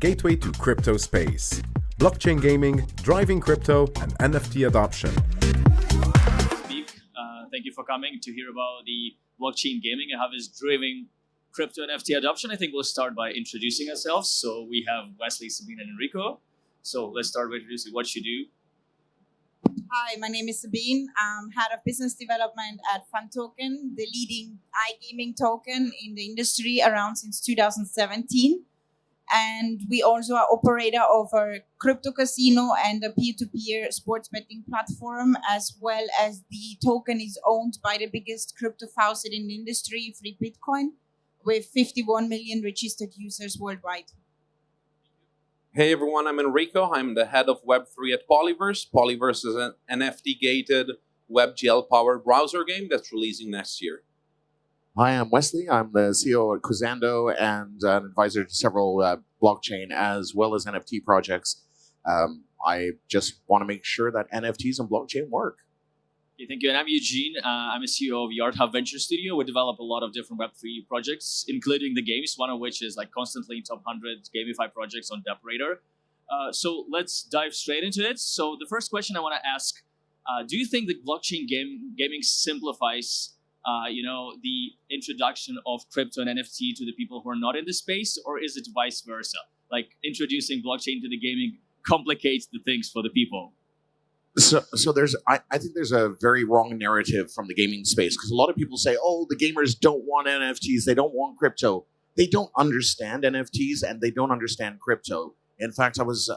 gateway to crypto space. Blockchain gaming, driving crypto, and NFT adoption. Thank you for coming to hear about the blockchain gaming and how it's driving crypto NFT adoption. I think we'll start by introducing ourselves. So we have Wesley, Sabine, and Enrico. So let's start by introducing what you do. Hi, my name is Sabine. I'm head of business development at FunToken, the leading iGaming token in the industry around since 2017. And we also are operator of a crypto casino and a peer-to-peer sports betting platform, as well as the token is owned by the biggest crypto faucet in the industry, Free Bitcoin, with 51 million registered users worldwide. Hey everyone, I'm Enrico. I'm the head of Web3 at Polyverse. Polyverse is an NFT-gated WebGL-powered browser game that's releasing next year. Hi, I'm Wesley. I'm the CEO at Quizando and an advisor to several blockchain as well as NFT projects. I just want to make sure that NFTs and blockchain work. Okay, thank you. And I'm Eugene. I'm a CEO of Yard Hub Venture Studio. We develop a lot of different Web3 projects, including the games, one of which is like constantly in top 100 gamified projects on Moderator. So let's dive straight into it. So the first question I want to ask, do you think that blockchain gaming simplifies the introduction of crypto and NFT to the people who are not in the space, or is it vice versa? Like introducing blockchain to the gaming complicates the things for the people? So I think there's a very wrong narrative from the gaming space, because a lot of people say, oh, the gamers don't want NFTs, they don't want crypto. They don't understand NFTs and they don't understand crypto. In fact, I was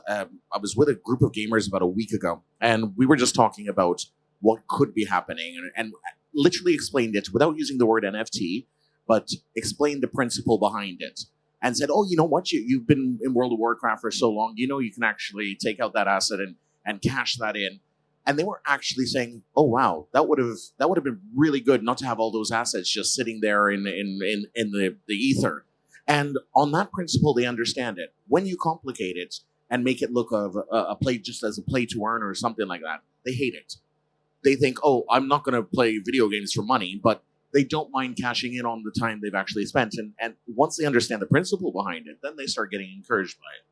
with a group of gamers about a week ago, and we were just talking about what could be happening, and literally explained it without using the word NFT, but explained the principle behind it. And said, oh, you know what? You've been in World of Warcraft for so long, you can actually take out that asset and cash that in. And they were actually saying, oh, wow, that would have been really good not to have all those assets just sitting there in the ether. And on that principle, they understand it. When you complicate it and make it look of a play just as a play to earn or something like that, they hate it. They think, oh, I'm not going to play video games for money, but they don't mind cashing in on the time they've actually spent. And once they understand the principle behind it, then they start getting encouraged by it.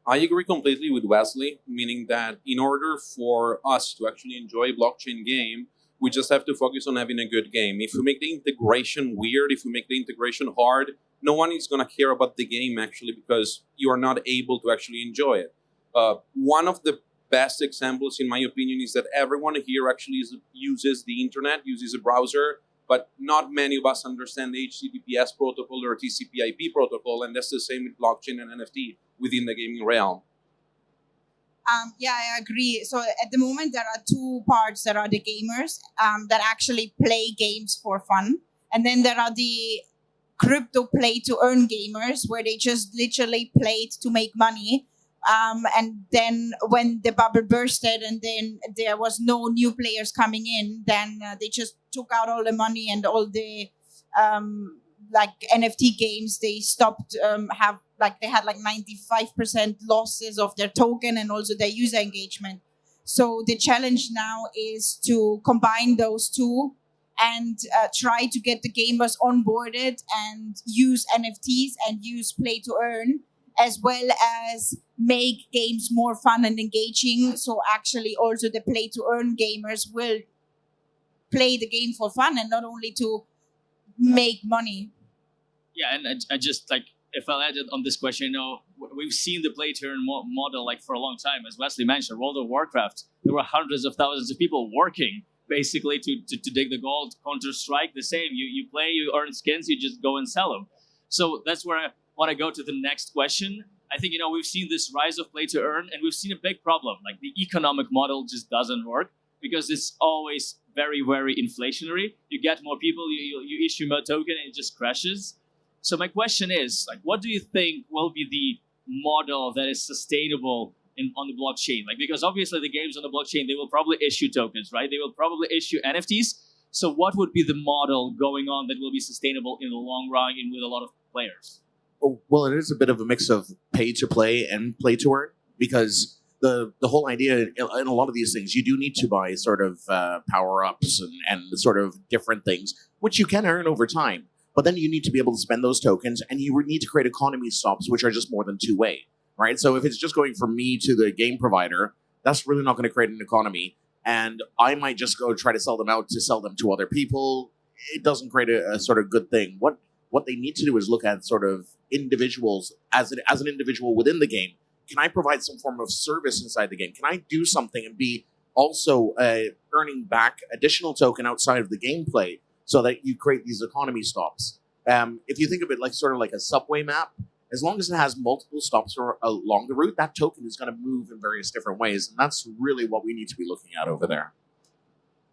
I agree completely with Wesley, meaning that in order for us to actually enjoy a blockchain game, we just have to focus on having a good game. If we make the integration weird, if we make the integration hard, no one is going to care about the game actually, because you are not able to actually enjoy it. One of the best examples, in my opinion, is that everyone here actually uses the internet, uses a browser, but not many of us understand the HTTPS protocol or TCP/IP protocol, and that's the same with blockchain and NFT within the gaming realm. Yeah, I agree. So at the moment, there are two parts. There are the gamers that actually play games for fun. And then there are the crypto play-to-earn gamers, where they just literally play it to make money. And then when the bubble bursted and then there was no new players coming in, then they just took out all the money, and all the NFT games, they stopped they had 95% losses of their token and also their user engagement. So the challenge now is to combine those two and try to get the gamers onboarded and use NFTs and use play to earn, as well as make games more fun and engaging. So actually also the play to earn gamers will play the game for fun and not only to make money. Yeah, and I just if I'll add on this question, we've seen the play to earn model for a long time. As Wesley mentioned, World of Warcraft, there were hundreds of thousands of people working basically to dig the gold. Counter-Strike, the same. You play, you earn skins, you just go and sell them. So that's where I want to go to the next question. I think, we've seen this rise of play to earn, and we've seen a big problem. The economic model just doesn't work because it's always very, very inflationary. You get more people, you issue more token, and it just crashes. So my question is, what do you think will be the model that is sustainable on the blockchain? Because obviously the games on the blockchain, they will probably issue tokens, right? They will probably issue NFTs. So what would be the model going on that will be sustainable in the long run and with a lot of players? Well, it is a bit of a mix of pay to play and play to earn, because the whole idea in a lot of these things, you do need to buy sort of power ups and sort of different things, which you can earn over time. But then you need to be able to spend those tokens, and you need to create economy stops, which are just more than two-way, right? So if it's just going from me to the game provider, that's really not going to create an economy. And I might just go try to sell them out to sell them to other people. It doesn't create a sort of good thing. What they need to do is look at sort of individuals as an individual within the game. Can I provide some form of service inside the game? Can I do something and be also earning back additional token outside of the gameplay so that you create these economy stops? If you think of it like sort of like a subway map, as long as it has multiple stops along the route, that token is going to move in various different ways. And that's really what we need to be looking at over there.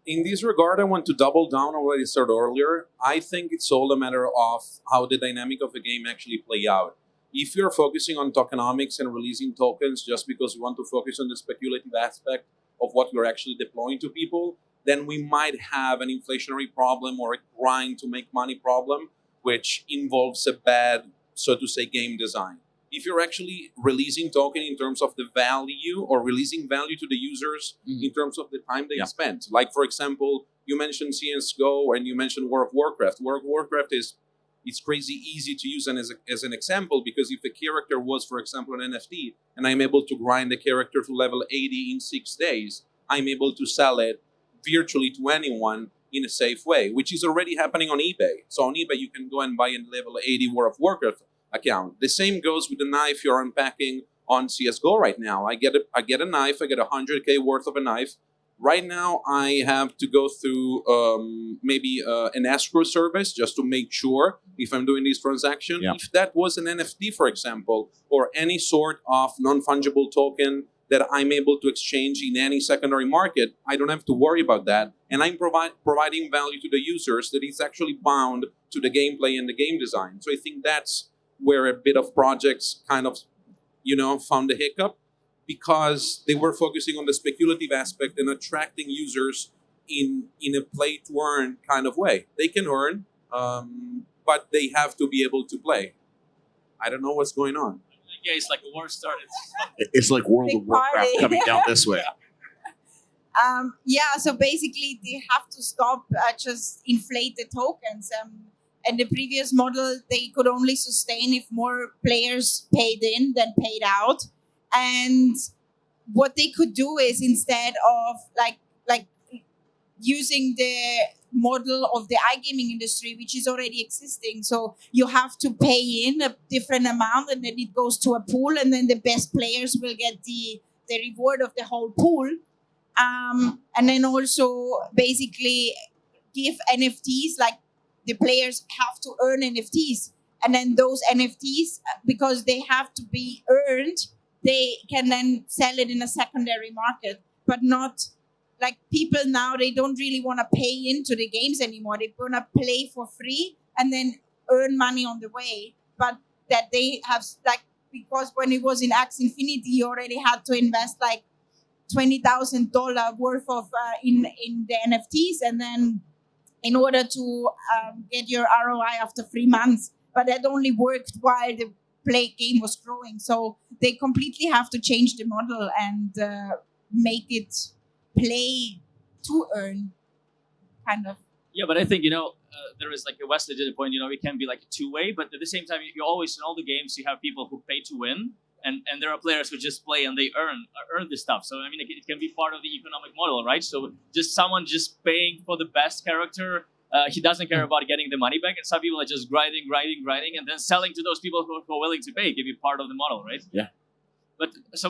In this regard, I want to double down on what I said earlier. I think it's all a matter of how the dynamic of the game actually play out. If you're focusing on tokenomics and releasing tokens just because you want to focus on the speculative aspect of what you're actually deploying to people, then we might have an inflationary problem or a grind to make money problem, which involves a bad, so to say, game design. If you're actually releasing token in terms of the value or releasing value to the users in terms of the time they spent. Like, for example, you mentioned CSGO and you mentioned World of Warcraft. World of Warcraft it's crazy easy to use as an example, because if a character was, for example, an NFT, and I'm able to grind the character to level 80 in 6 days, I'm able to sell it virtually to anyone in a safe way, which is already happening on eBay. So on eBay, you can go and buy a level 80 World of Warcraft account. The same goes with the knife you're unpacking on CSGO right now. I get a knife, I get 100K worth of a knife. Right now, I have to go through maybe an escrow service just to make sure if I'm doing this transaction. Yeah. If that was an NFT, for example, or any sort of non-fungible token that I'm able to exchange in any secondary market, I don't have to worry about that. And I'm providing value to the users that is actually bound to the gameplay and the game design. So I think that's where a bit of projects kind of, found a hiccup, because they were focusing on the speculative aspect and attracting users in a play to earn kind of way. They can earn, but they have to be able to play. I don't know what's going on. Yeah, it's like a war started. It's like World Big of Warcraft party. coming down this way. So basically they have to stop just inflate the tokens. And the previous model, they could only sustain if more players paid in than paid out. And what they could do is, instead of like using the model of the iGaming industry, which is already existing. So you have to pay in a different amount, and then it goes to a pool, and then the best players will get the reward of the whole pool. And then also basically give NFTs, like the players have to earn NFTs. And then those NFTs, because they have to be earned, they can then sell it in a secondary market, but not like people now, they don't really want to pay into the games anymore. They want to play for free and then earn money on the way. But that they have, like, because when it was in Axie Infinity, you already had to invest like $20,000 worth of in the NFTs, and then in order to get your ROI after 3 months. But that only worked while the game was growing. So they completely have to change the model and make it play to earn, kind of. Yeah, but I think, there is, like Wesley did a point, it can be like a two-way, but at the same time, you always, in all the games, you have people who pay to win, and there are players who just play and they earn the stuff. So, I mean, it can be part of the economic model, right? So just someone just paying for the best character, he doesn't care about getting the money back, and some people are just grinding, and then selling to those people who are willing to pay, can be part of the model, right? Yeah. But so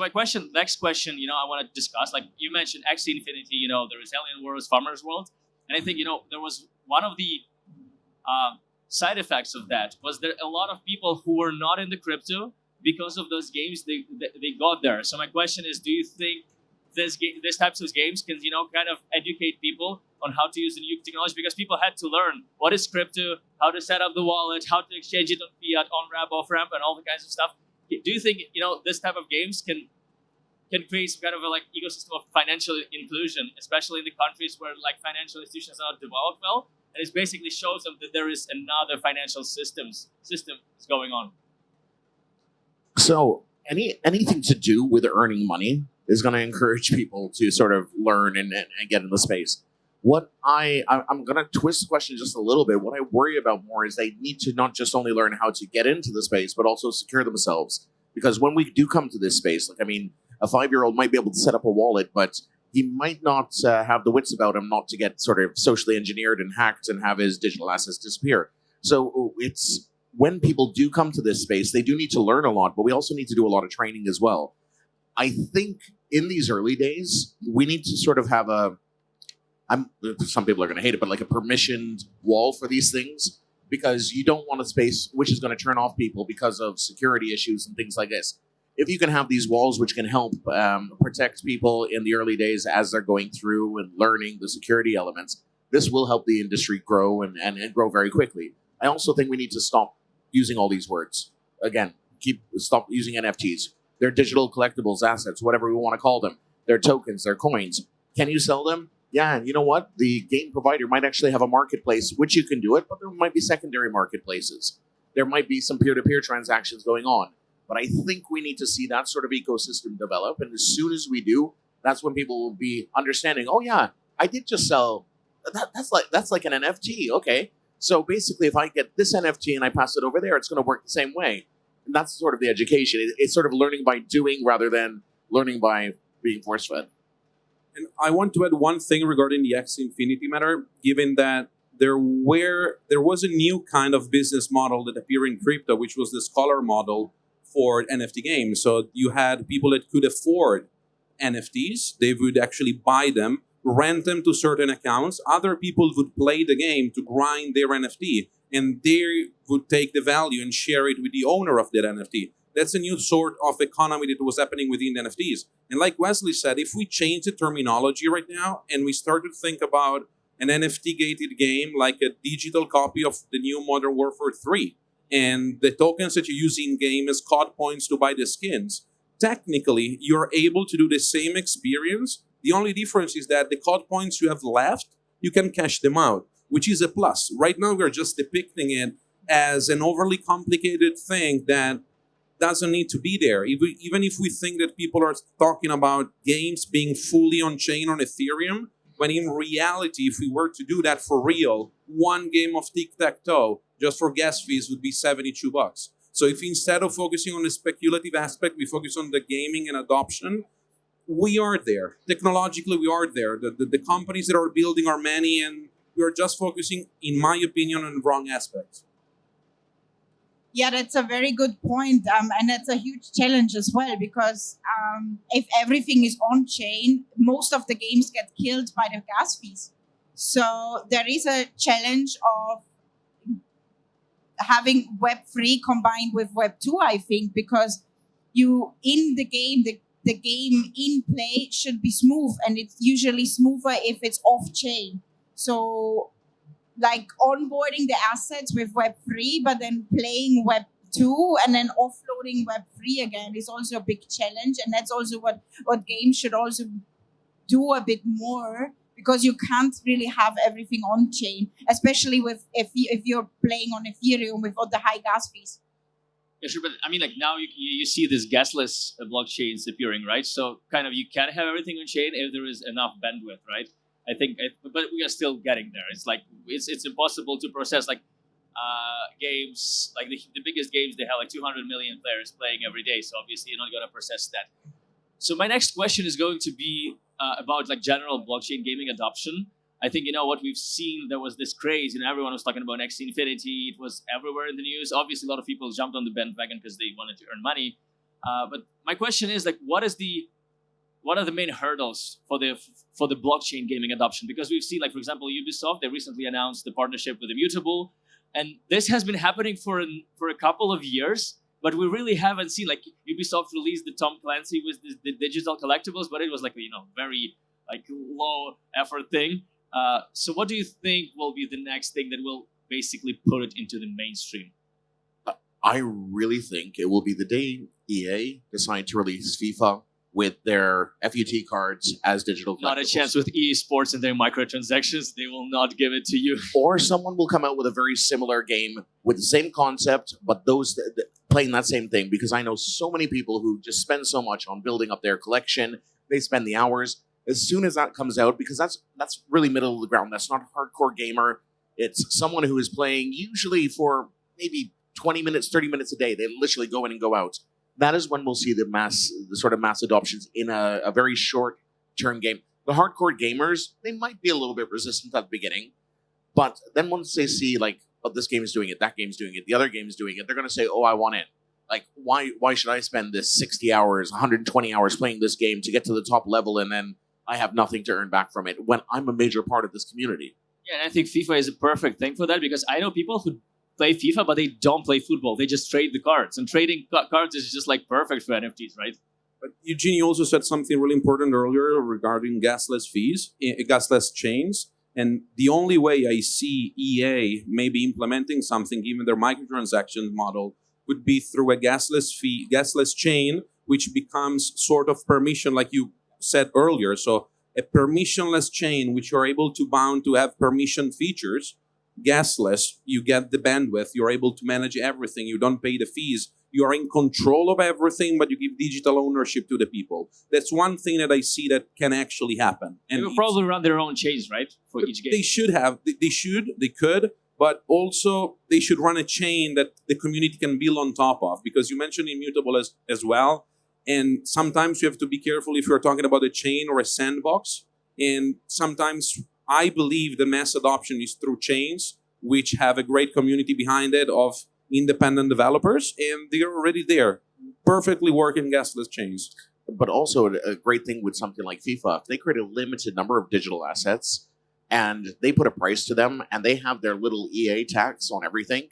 next question, I want to discuss, like you mentioned Axie Infinity, there is Alien Worlds, Farmer's World. And I think, there was one of the side effects of that was there a lot of people who were not in the crypto because of those games, they got there. So my question is, do you think these types of games can, kind of educate people on how to use the new technology? Because people had to learn what is crypto, how to set up the wallet, how to exchange it on fiat, on-ramp, off-ramp, and all the kinds of stuff. Do you think, this type of games can create some kind of a ecosystem of financial inclusion, especially in the countries where financial institutions are not developed well? And it basically shows them that there is another financial system going on. So anything to do with earning money is going to encourage people to sort of learn and get in the space. I'm going to twist the question just a little bit. What I worry about more is they need to not just only learn how to get into the space, but also secure themselves. Because when we do come to this space, like, I mean, a 5-year-old might be able to set up a wallet, but he might not have the wits about him not to get sort of socially engineered and hacked and have his digital assets disappear. So it's when people do come to this space, they do need to learn a lot, but we also need to do a lot of training as well. I think in these early days, we need to sort of have some people are going to hate it, but like a permissioned wall for these things, because you don't want a space which is going to turn off people because of security issues and things like this. If you can have these walls which can help protect people in the early days as they're going through and learning the security elements, this will help the industry grow and grow very quickly. I also think we need to stop using all these words. Again, stop using NFTs. They're digital collectibles, assets, whatever we want to call them. They're tokens, they're coins. Can you sell them? Yeah, and you know what? The game provider might actually have a marketplace, which you can do it, but there might be secondary marketplaces. There might be some peer-to-peer transactions going on. But I think we need to see that sort of ecosystem develop. And as soon as we do, that's when people will be understanding, oh yeah, I did just sell, that's like an NFT, okay. So basically, if I get this NFT and I pass it over there, it's going to work the same way. And that's sort of the education. It's sort of learning by doing rather than learning by being force-fed. And I want to add one thing regarding the X Infinity matter, given that there was a new kind of business model that appeared in crypto, which was the scholar model for NFT games. So you had people that could afford NFTs. They would actually buy them, rent them to certain accounts. Other people would play the game to grind their NFT, and they would take the value and share it with the owner of that NFT. That's a new sort of economy that was happening within the NFTs. And like Wesley said, if we change the terminology right now and we start to think about an NFT-gated game like a digital copy of the new Modern Warfare 3, and the tokens that you use in-game as COD points to buy the skins, technically, you're able to do the same experience. The only difference is that the COD points you have left, you can cash them out, which is a plus. Right now, we're just depicting it as an overly complicated thing that doesn't need to be there. Even if we think that people are talking about games being fully on-chain on Ethereum, when in reality, if we were to do that for real, one game of tic-tac-toe, just for gas fees, would be $72. So if instead of focusing on the speculative aspect, we focus on the gaming and adoption, we are there. Technologically, we are there. The companies that are building are many, and we are just focusing, in my opinion, on the wrong aspects. Yeah, that's a very good point. And that's a huge challenge as well, because if everything is on chain, most of the games get killed by the gas fees. So there is a challenge of having Web3 combined with Web2, I think, because you in the game, the game in play should be smooth, and it's usually smoother if it's off chain. So like onboarding the assets with Web3, but then playing Web2 and then offloading Web3 again is also a big challenge. And that's also what games should also do a bit more, because you can't really have everything on chain, especially with if you're playing on Ethereum with all the high gas fees. Yeah, sure, but I mean, like now you see these gasless blockchains appearing, right? So kind of you can have everything on chain if there is enough bandwidth, right? I think, but we are still getting there. It's like it's impossible to process like games, like the biggest games, they have like 200 million players playing every day. So obviously you're not going to process that. So my next question is going to be about like general blockchain gaming adoption. I think, what we've seen, there was this craze, everyone was talking about X Infinity. It was everywhere in the news. Obviously, a lot of people jumped on the bandwagon because they wanted to earn money. But my question is, like, what are the main hurdles for the blockchain gaming adoption? Because we've seen, like, for example, Ubisoft, they recently announced the partnership with Immutable. And this has been happening for a couple of years, but we really haven't seen, like, Ubisoft released the Tom Clancy with the digital collectibles, but it was like, very like low effort thing. So what do you think will be the next thing that will basically put it into the mainstream? I really think it will be the day EA decide to release FIFA with their FUT cards as digital collectibles. Not a chance with EA Sports and their microtransactions. They will not give it to you. Or someone will come out with a very similar game with the same concept, but those playing that same thing, because I know so many people who just spend so much on building up their collection. They spend the hours. As soon as that comes out, because that's really middle of the ground. That's not a hardcore gamer. It's someone who is playing usually for maybe 20 minutes, 30 minutes a day. They literally go in and go out. That is when we'll see the sort of mass adoptions in a very short term game. The hardcore gamers, they might be a little bit resistant at the beginning, but then once they see like, oh, this game is doing it, that game's doing it, the other game is doing it, they're going to say, oh, I want in. Like, why should I spend this 60 hours, 120 hours playing this game to get to the top level and then I have nothing to earn back from it when I'm a major part of this community? Yeah, and I think FIFA is a perfect thing for that, because I know people who play FIFA, but they don't play football. They just trade the cards. And trading cards is just like perfect for NFTs, right? But Eugene, you also said something really important earlier regarding gasless fees, gasless chains. And the only way I see EA maybe implementing something, given their microtransaction model, would be through a gasless chain, which becomes sort of permission, like you said earlier. So a permissionless chain, which you're able to bound to have permission features, gasless, you get the bandwidth, you're able to manage everything, you don't pay the fees, you're in control of everything, but you give digital ownership to the people. That's one thing that I see that can actually happen. And they will probably run their own chains, right? For each game. They could, but also they should run a chain that the community can build on top of, because you mentioned immutable as well. And sometimes you have to be careful if you're talking about a chain or a sandbox. And sometimes I believe the mass adoption is through chains, which have a great community behind it of independent developers, and they're already there, perfectly working gasless chains. But also a great thing with something like FIFA, if they create a limited number of digital assets and they put a price to them and they have their little EA tax on everything,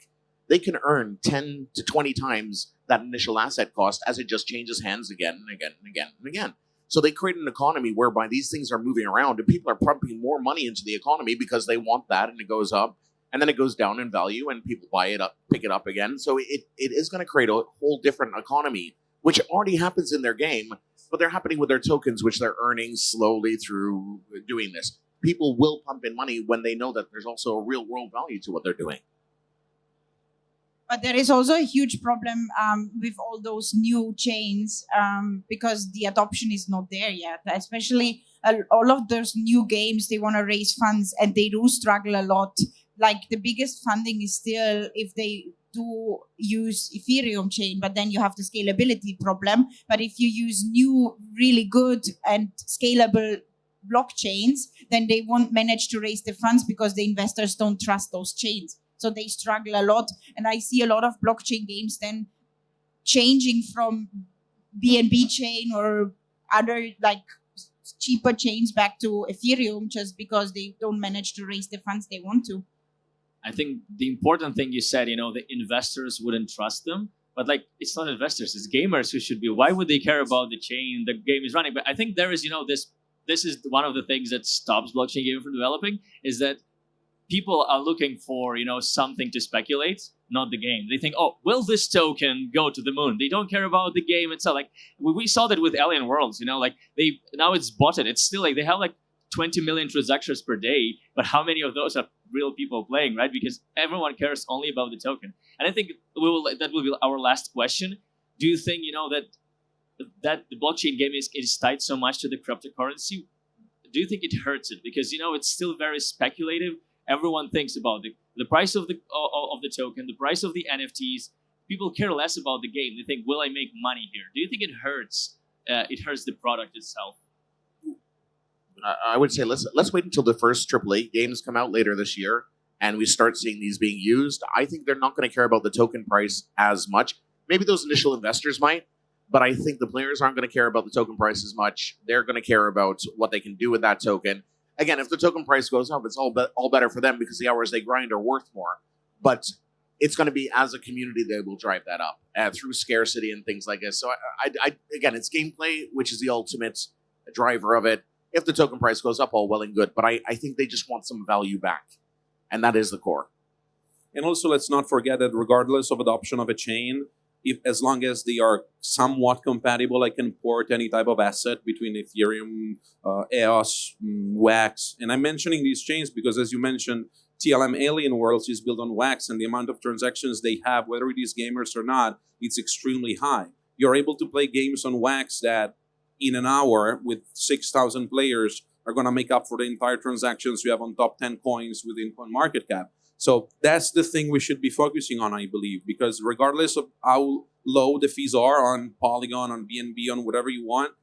they can earn 10 to 20 times that initial asset cost as it just changes hands again and again and again and again. So they create an economy whereby these things are moving around and people are pumping more money into the economy because they want that, and it goes up and then it goes down in value and people buy it up, pick it up again. So it is going to create a whole different economy, which already happens in their game, but they're happening with their tokens, which they're earning slowly through doing this. People will pump in money when they know that there's also a real world value to what they're doing. But there is also a huge problem with all those new chains because the adoption is not there yet. Especially all of those new games, they want to raise funds and they do struggle a lot. Like the biggest funding is still if they do use Ethereum chain, but then you have the scalability problem. But if you use new, really good and scalable blockchains, then they won't manage to raise the funds because the investors don't trust those chains. So they struggle a lot. And I see a lot of blockchain games then changing from BNB chain or other like cheaper chains back to Ethereum just because they don't manage to raise the funds they want to. I think the important thing you said, the investors wouldn't trust them. But like, it's not investors, it's gamers who should be. Why would they care about the chain the game is running? But I think there is, this is one of the things that stops blockchain gaming from developing, is that people are looking for, something to speculate, not the game. They think, oh, will this token go to the moon? They don't care about the game itself. Like we saw that with Alien Worlds, now it's botted. It's still like they have like 20 million transactions per day, but how many of those are real people playing, right? Because everyone cares only about the token. And I think that will be our last question. Do you think, that the blockchain game is tied so much to the cryptocurrency? Do you think it hurts it? Because, it's still very speculative. Everyone thinks about the price of the token, the price of the NFTs. People care less about the game. They think, will I make money here? Do you think it hurts? It hurts the product itself. I would say let's wait until the first AAA games come out later this year and we start seeing these being used. I think they're not going to care about the token price as much. Maybe those initial investors might, but I think the players aren't going to care about the token price as much. They're going to care about what they can do with that token. Again, if the token price goes up, it's all better for them because the hours they grind are worth more. But it's going to be, as a community, they will drive that up through scarcity and things like this. So, again, it's gameplay, which is the ultimate driver of it. If the token price goes up, all well and good. But I think they just want some value back. And that is the core. And also, let's not forget that regardless of adoption of a chain, as long as they are somewhat compatible, I can port any type of asset between Ethereum, EOS, WAX. And I'm mentioning these chains because, as you mentioned, TLM Alien Worlds is built on WAX, and the amount of transactions they have, whether it is gamers or not, it's extremely high. You're able to play games on WAX that in an hour with 6,000 players are going to make up for the entire transactions you have on top 10 coins within CoinMarketCap. So that's the thing we should be focusing on, I believe, because regardless of how low the fees are on Polygon, on BNB, on whatever you want,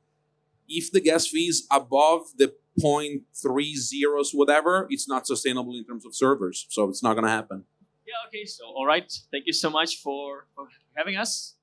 if the gas fee is above the 0.30 whatever, it's not sustainable in terms of servers. So it's not going to happen. Yeah, okay. So, all right. Thank you so much for having us.